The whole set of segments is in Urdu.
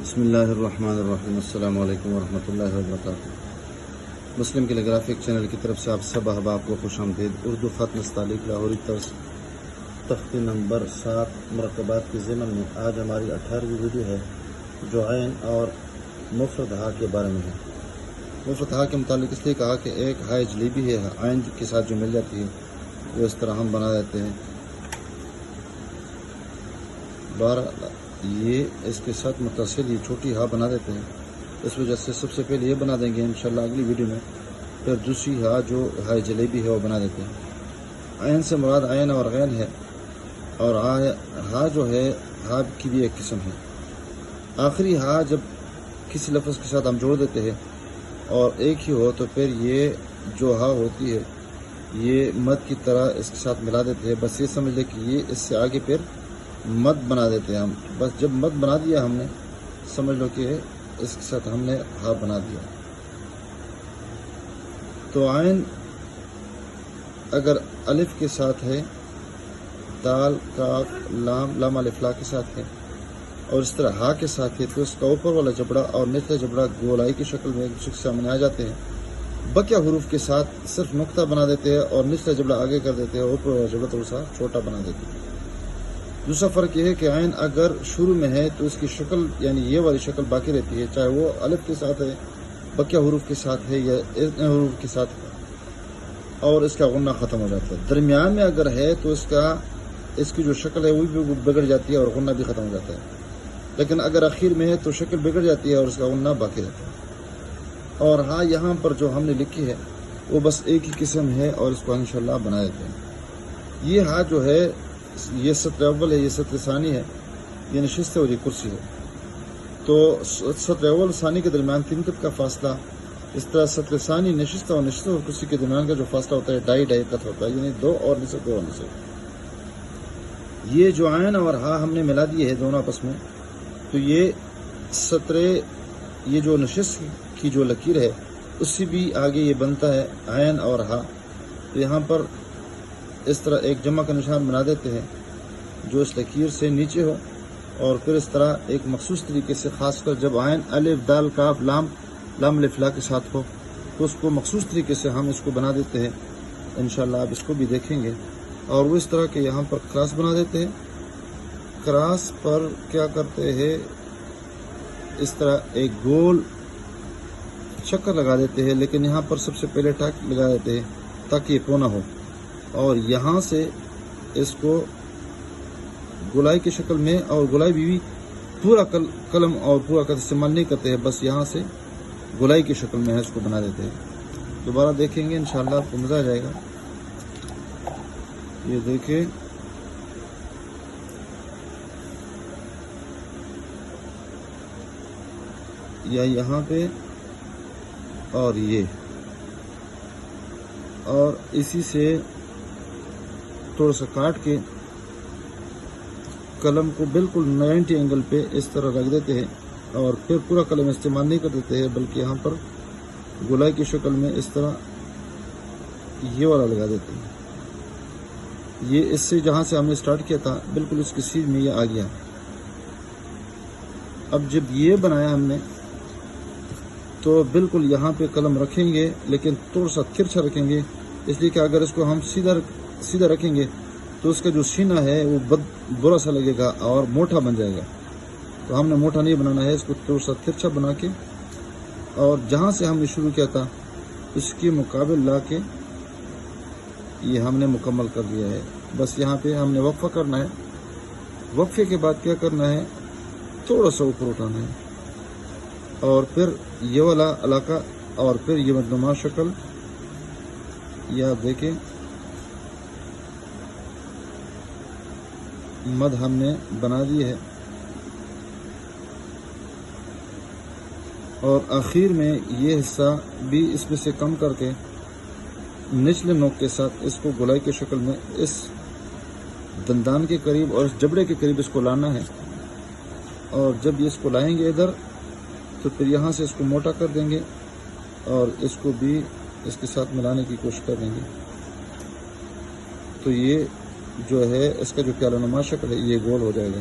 بسم اللہ الرحمن الرحیم۔ السلام علیکم ورحمۃ اللہ وبرکاتہ۔ مسلم کیلیگرافک چینل کی طرف سے آپ سب احباب کو خوش آمدید۔ اردو خط نستعلیق لاہوری طرز تختی نمبر 7 مرکبات کے ضمن میں آج ہماری 18ویں ویڈیو ہے جو عین اور مفرد ہا کے بارے میں ہے۔ مفرد ہا کے متعلق اس لیے کہا کہ ایک ہائے جلیبی ہے، عین کے ساتھ جو مل جاتی ہے وہ اس طرح ہم بنا دیتے ہیں۔ یہ اس کے ساتھ متصل یہ چھوٹی ہا بنا دیتے ہیں، اس وجہ سے سب سے پہلے یہ بنا دیں گے انشاءاللہ اگلی ویڈیو میں، پھر دوسری ہا جو ہائے جلیبی ہے وہ بنا دیتے ہیں۔ عین سے مراد عین اور غین ہے، اور ہا جو ہے ہا کی بھی ایک قسم ہے۔ آخری ہا جب کسی لفظ کے ساتھ ہم جوڑ دیتے ہیں اور ایک ہی ہو تو پھر یہ جو ہا ہوتی ہے یہ مد کی طرح اس کے ساتھ ملا دیتے ہیں۔ بس یہ سمجھ لیں کہ یہ اس سے آگے پھر مد بنا دیتے ہیں ہم۔ بس جب مد بنا دیا ہم نے، سمجھ لو کہ اس کے ساتھ ہم نے ہا بنا دیا۔ تو عین اگر الف کے ساتھ ہے، دال کاف لام لام الف لا کے ساتھ ہے، اور اس طرح ہا کے ساتھ ہے، تو اس کا اوپر والا جبڑا اور نچلا جبڑا گولائی کی شکل میں ایک دوسرے کے سامنے آ جاتے ہیں۔ بقیہ حروف کے ساتھ صرف نقطہ بنا دیتے ہیں اور نچلا جبڑا آگے کر دیتے ہیں، اوپر والا جبڑا تھوڑا سا چھوٹا بنا دیتے ہیں۔ دوسرا فرق یہ ہے کہ عین اگر شروع میں ہے تو اس کی شکل یعنی یہ والی شکل باقی رہتی ہے، چاہے وہ الف کے ساتھ ہے، بقیہ حروف کے ساتھ ہے یا اتنے حروف کے ساتھ ہے، اور اس کا غنہ ختم ہو جاتا ہے۔ درمیان میں اگر ہے تو اس کی جو شکل ہے وہ بھی بگڑ جاتی ہے اور غنہ بھی ختم ہو جاتا ہے، لیکن اگر اخیر میں ہے تو شکل بگڑ جاتی ہے اور اس کا غنہ باقی رہتا ہے۔ اور ہاں یہاں پر جو ہم نے لکھی ہے وہ بس ایک ہی قسم ہے اور اس کو انشاءاللہ بنا دیتے ہیں۔ یہ ہاں جو ہے یہ سطر اول ہے، یہ سطر ثانی ہے، یہ نشست ہے اور یہ کرسی ہے۔ تو سطر اول ثانی کے درمیان 3 قط کا فاصلہ، اس طرح سطر ثانی نشست اور کرسی کے درمیان کا جو فاصلہ ہوتا ہے 2.5 قط ہوتا ہے، یعنی 2 اور نصف 2 اور نصف۔ یہ جو عین اور ہا ہم نے ملا دیے ہے دونوں آپس میں، تو یہ سطر یہ جو نشست کی جو لکیر ہے اس سے بھی آگے یہ بنتا ہے عین اور ہا۔ تو یہاں پر اس طرح ایک جمع کا نشان بنا دیتے ہیں جو اس لکیر سے نیچے ہو، اور پھر اس طرح ایک مخصوص طریقے سے، خاص کر جب عین الف دال کاف لام لام الف لا کے ساتھ ہو تو اس کو مخصوص طریقے سے ہم اس کو بنا دیتے ہیں۔ انشاءاللہ آپ اس کو بھی دیکھیں گے۔ اور وہ اس طرح کے یہاں پر کراس بنا دیتے ہیں۔ کراس پر کیا کرتے ہیں، اس طرح ایک گول چکر لگا دیتے ہیں، لیکن یہاں پر سب سے پہلے ٹاک لگا دیتے ہیں تاکہ یہ کونا ہو، اور یہاں سے اس کو گولائی کی شکل میں، اور گولائی بھی پورا قلم اور پورا قد استعمال نہیں کرتے ہیں، بس یہاں سے گولائی کی شکل میں ہے اس کو بنا دیتے ہیں۔ دوبارہ دیکھیں گے انشاءاللہ آپ کو مزہ آ جائے گا۔ یہ دیکھیں، یا یہاں پہ اور یہ، اور اسی سے تھوڑا سا کاٹ کے قلم کو بالکل 90 اینگل پہ اس طرح رکھ دیتے ہیں، اور پھر پورا قلم استعمال نہیں کر دیتے ہیں، بلکہ یہاں پر گولائی کی شکل میں اس طرح یہ والا لگا دیتے ہیں۔ یہ اس سے جہاں سے ہم نے سٹارٹ کیا تھا بالکل اس کی سیدھ میں یہ آ گیا۔ اب جب یہ بنایا ہم نے تو بالکل یہاں پہ قلم رکھیں گے، لیکن تھوڑا سا ترچھا رکھیں گے، اس لیے کہ اگر اس کو ہم سیدھا رکھیں گے تو اس کا جو سینہ ہے وہ برا سا لگے گا اور موٹا بن جائے گا۔ تو ہم نے موٹا نہیں بنانا ہے، اس کو تھوڑا سا ترچھا بنا کے، اور جہاں سے ہم نے شروع کیا تھا اس کے مقابل لا کے یہ ہم نے مکمل کر دیا ہے۔ بس یہاں پہ ہم نے وقفہ کرنا ہے۔ وقفے کے بعد کیا کرنا ہے، تھوڑا سا اوپر اٹھانا ہے، اور پھر یہ والا علاقہ، اور پھر یہ مدنما شکل، یہ آپ دیکھیں مد ہم نے بنا دی ہے، اور آخر میں یہ حصہ بھی اس میں سے کم کر کے نچلے نوک کے ساتھ اس کو گولائی کی شکل میں اس دندان کے قریب اور اس جبڑے کے قریب اس کو لانا ہے، اور جب یہ اس کو لائیں گے ادھر تو پھر یہاں سے اس کو موٹا کر دیں گے اور اس کو بھی اس کے ساتھ ملانے کی کوشش کر دیں گے۔ تو یہ جو ہے اس کا جو پیالہ نما شکل ہے یہ گول ہو جائے گا۔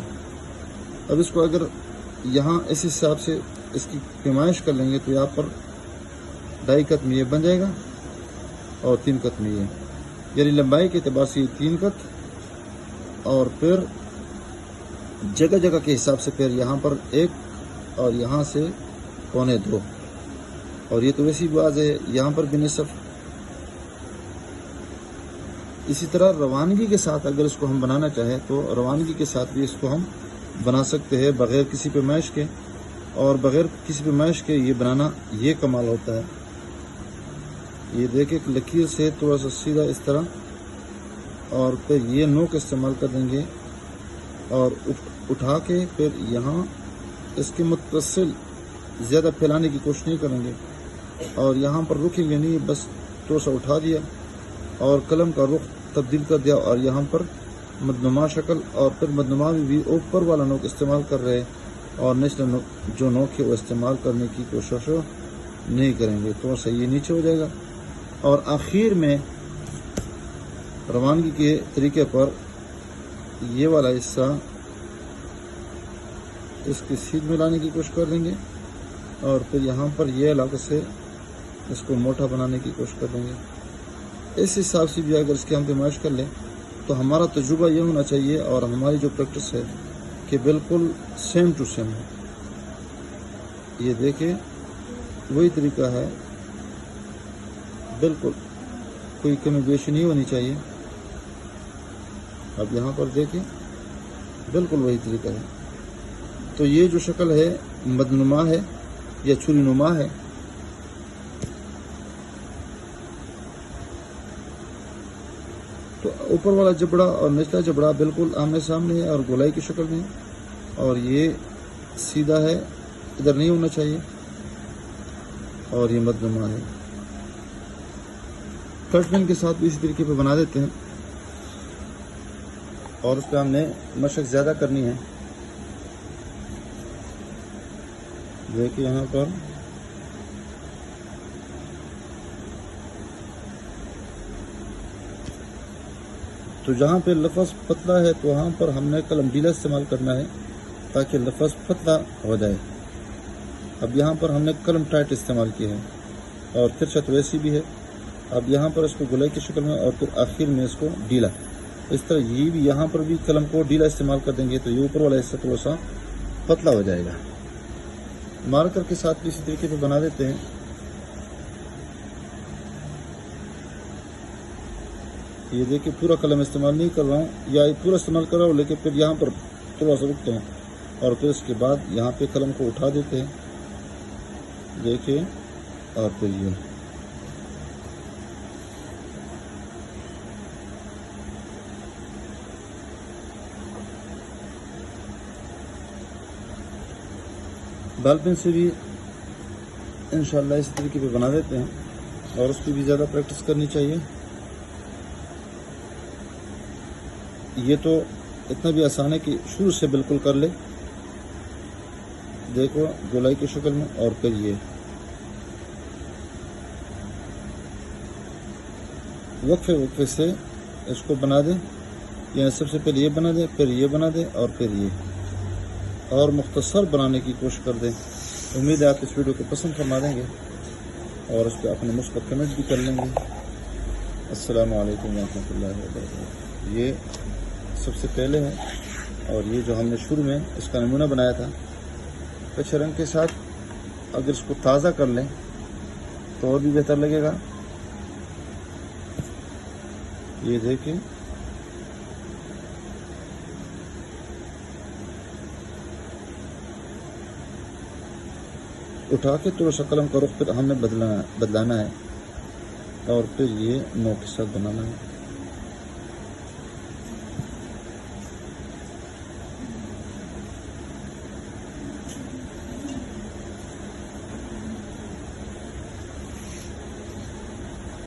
اب اس کو اگر یہاں اس حساب سے اس کی پیمائش کر لیں گے تو یہاں پر 2.5 قط میں یہ بن جائے گا اور 3 قط میں یہ، یعنی لمبائی کے اعتبار سے یہ 3 قط، اور پھر جگہ جگہ کے حساب سے پھر یہاں پر 1 اور یہاں سے 1.25، اور یہ تو ویسی بات ہے یہاں پر بھی نصف۔ اسی طرح روانگی کے ساتھ اگر اس کو ہم بنانا چاہیں تو روانگی کے ساتھ بھی اس کو ہم بنا سکتے ہیں بغیر کسی پیمائش کے، اور بغیر کسی پیمائش کے یہ بنانا یہ کمال ہوتا ہے۔ یہ دیکھیں کہ لکیر سے تھوڑا سا سیدھا اس طرح، اور پھر یہ نوک استعمال کر دیں گے اور اٹھا کے پھر یہاں اس کے متصل زیادہ پھیلانے کی کوشش نہیں کریں گے، اور یہاں پر رکیں گے نہیں، بس تھوڑا سا اٹھا دیا اور قلم کا رخ تبدیل کر دیا، اور یہاں پر مدنما شکل، اور پھر مدنما میں بھی اوپر والا نوک استعمال کر رہے اور نچلا جو نوک ہے وہ استعمال کرنے کی کوشش نہیں کریں گے، تھوڑا سا یہ نیچے ہو جائے گا۔ اور آخر میں روانگی کے طریقے پر یہ والا حصہ اس کی سیدھ میں لانے کی کوشش کر دیں گے، اور پھر یہاں پر یہ علاقے سے اس کو موٹا بنانے کی کوشش کر دیں گے۔ اس حساب سے بھی اگر اس کی ہم پیمائش کر لیں تو ہمارا تجربہ یہ ہونا چاہیے اور ہماری جو پریکٹس ہے کہ بالکل سیم ٹو سیم ہے۔ یہ دیکھیں وہی طریقہ ہے، بالکل کوئی کمی بیشی نہیں ہونی چاہیے۔ اب یہاں پر دیکھیں بالکل وہی طریقہ ہے۔ تو یہ جو شکل ہے مدنما ہے یا چھری نما ہے۔ تو اوپر والا جبڑا اور نچلا جبڑا بالکل آمنے سامنے ہے اور گولائی کی شکل میں، اور یہ سیدھا ہے، ادھر نہیں ہونا چاہیے، اور یہ مدنما ہے۔ کٹ پین کے ساتھ بھی اسی طریقے پہ بنا دیتے ہیں، اور اس پہ ہم نے مشق زیادہ کرنی ہے۔ دیکھیں یہاں پر تو جہاں پہ لفظ پتلا ہے تو وہاں پر ہم نے قلم ڈھیلا استعمال کرنا ہے تاکہ لفظ پتلا ہو جائے۔ اب یہاں پر ہم نے قلم ٹائٹ استعمال کی ہے اور ترچھا تو ویسی بھی ہے۔ اب یہاں پر اس کو گولائی کی شکل میں اور پھر آخر میں اس کو ڈھیلا، اس طرح یہ بھی یہاں پر بھی قلم کو ڈھیلا استعمال کر دیں گے تو یہ اوپر والا حصہ تھوڑا سا پتلا ہو جائے گا۔ مارکر کے ساتھ بھی اسی طریقے پہ بنا دیتے ہیں۔ یہ دیکھیں پورا قلم استعمال نہیں کر رہا ہوں، یا پورا استعمال کر رہا ہوں لیکن پھر یہاں پر تھوڑا سا رکتا ہوں، اور پھر اس کے بعد یہاں پہ قلم کو اٹھا دیتے ہیں، دیکھیں، اور پھر یہ بال پین سے بھی انشاءاللہ اس طریقے پہ بنا دیتے ہیں، اور اس پہ بھی زیادہ پریکٹس کرنی چاہیے۔ یہ تو اتنا بھی آسان ہے کہ شروع سے بالکل کر لے، دیکھو گولائی کی شکل میں، اور پھر یہ وقفے سے اس کو بنا دیں، یعنی سب سے پہلے یہ بنا دیں، پھر یہ بنا دیں، اور پھر یہ، اور مختصر بنانے کی کوشش کر دیں۔ امید ہے آپ اس ویڈیو کو پسند فرما دیں گے اور اس پہ اپنے مثبت کمنٹ بھی کر لیں گے۔ السلام علیکم ورحمۃ اللہ وبرکاتہ۔ یہ سب سے پہلے ہے، اور یہ جو ہم نے شروع میں اس کا نمونہ بنایا تھا کچھ رنگ کے ساتھ، اگر اس کو تازہ کر لیں تو اور بھی بہتر لگے گا۔ یہ دیکھیں اٹھا کے تھوڑا سا قلم کا رخ پھر ہم نے بدلانا ہے، اور پھر یہ نوک کے ساتھ بنانا ہے۔